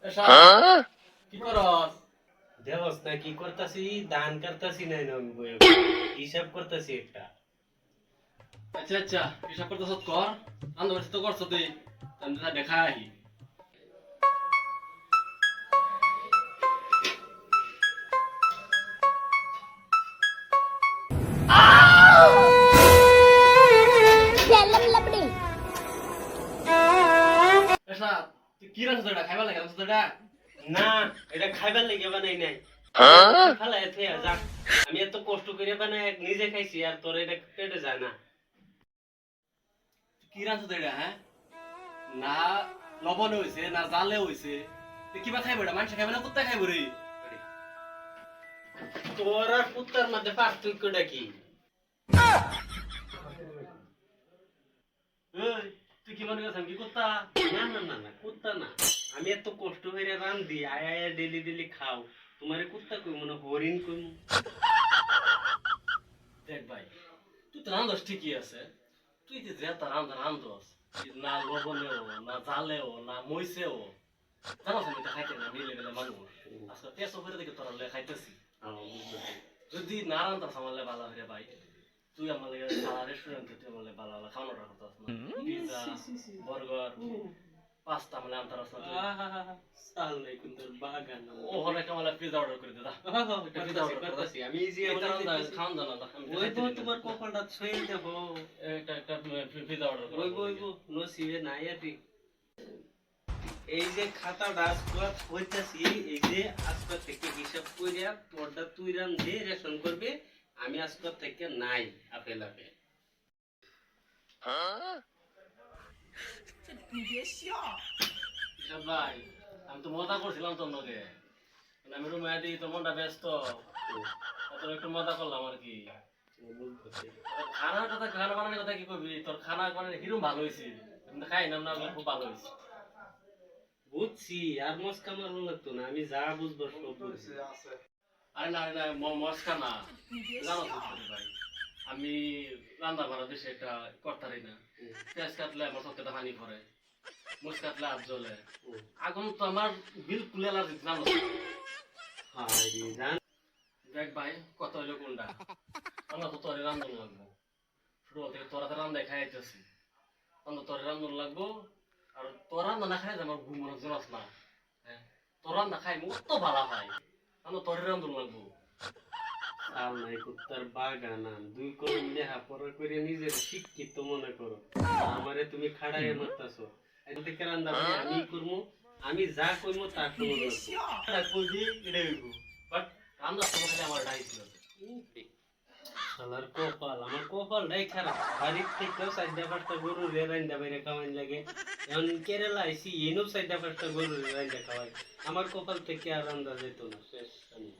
কি করস? দেবস না কি করতাছি দান করতাছি না হিসাব করতাছি একটা। আচ্ছা আচ্ছা, হিসাব করতেছ কর। আন্দোলন তো করছ তুই, আমি দেখা আহি। এসা, তুই কি রাখছ এটা? খাইবার লাগে রাখছ এটা? না এটা খাইবার লেগে বানাই নাই। খালা এতে যাক, আমি এত কষ্ট করে বানাই নিজে খাইছি আর তোর এটা পেটে যায় না। কি রাখছ এটা? হ্যাঁ, না লবণে হইছে না জালে হইছে, তুই কিবা খাইব এটা? মানুষ খাইবে না, কুত্তা খাইব রে। তোর আর কুত্তার মধ্যে পার্থক্যটা কি? এই, তুই কি মনে করছ আমি কি কুত্তা? না না না না কুত্তা না, আমি এত কষ্ট করে রান্ধি আয় আয় ডেলি ডেলি খাও, তোমার কুত্তা কই মনে হরিণ কই। দেখ ভাই, তুই তো রান্ধস ঠিকই আছে, তুই যে যেটা রান্ধস, না লবণেও না জালেও না মইছেও, জানোস আমি তো খাইতে না মিলে গেলে মানুষ আজকে টেস্ট করে দেখে তোরা খাইতেছি। যদি না রান্তাস আমার ভালো হয়ে ভাই, তুই আমার লাগে সারা রেস্টুরেন্টে তুই আমার ভালো ভালো খাওয়ানোর করতাস না, পিৎজা বার্গার পাস্তা মানে আনতারস না তুই। সাল নাই কুত্তার বাগান। ও হলে কেমন পিৎজা অর্ডার করে দে, একটা পিৎজা অর্ডার করতাছি আমি ইজি খাওয়ান জানা ওই তো তোমার কপালটা ছুঁয়ে দেবো। একটা পিৎজা অর্ডার করে ওই বই নসিবে নাই আর কি। এই যে খাতাটা আজকে হইতাছি, এই যে আজকে থেকে হিসাব কইরা তোরটা তুই রান্ধে রেশন করবে, আমি আজকে থেকে নাই আপেল আপেল। ঈশান ভাই, আমি তো মজা করছিলাম তোর লগে, আমি রুমে দিই তোর মনটা ব্যস্ত, তোর একটু মজা করলাম আর কি। খানার কথা, খানা বানানোর কথা কি করবি? তোর খানা মানে হিরুম ভালো হয়েছে, কিন্তু খাই নাম না খুব ভালো হয়েছে। বুঝছি, আর মস্কা মারুন লাগতো না, আমি যা বুঝবো সব বুঝছি। আরে না আরে না, মস্কা না, জানো তো ভাই, আমি রান্না বাড়া বেশি একটা করতারি না। পেঁয়াজ কাটলে আমার চোখটা পানি পড়ে, মুচ কাটলে হাত জ্বলে, আগুন তো আমার বিলকুল অ্যালার্জি, জানো তো। দেখ ভাই, কত হইলো কোনটা, আমরা তো তোরে রান্ধন লাগবো, শুরু থেকে তোরা তো রান্দায় খাইতেছি, আমরা তোরে রান্ধন লাগবো। আর তোর রান্না না খাই আমার ঘুম মনে জোরাস না, হ্যাঁ, তোর রান্না খাই মতো ভালো হয়, আমরা তোরে রান্ধন লাগবো। সাল নাই কুত্তার বাগান, দুই কলম লেহা পড়া করে নিজের শিক্ষিত মনে করো, আমারে তুমি খাড়াইয়া মারতাছো। এটা থেকে রান্না বান্না আমি করবো, আমি যা করবো তা করবো। এটা কইবি এটা হইব, বাট রান্নার সময় খালি আমার ডাইস না। শালার কপাল, আমার কপালটাই খারাপ। বাড়ির থেকেও 4-5টা গরু রে রান্দা বাইরে খাওয়াই লাগে, এখন কেরালা আইসি এনেও 4-5টা গরু রে রান্দা খাওয়াই, আমার কপাল থেকে আর রান্দা যেত না, শেষ আমি।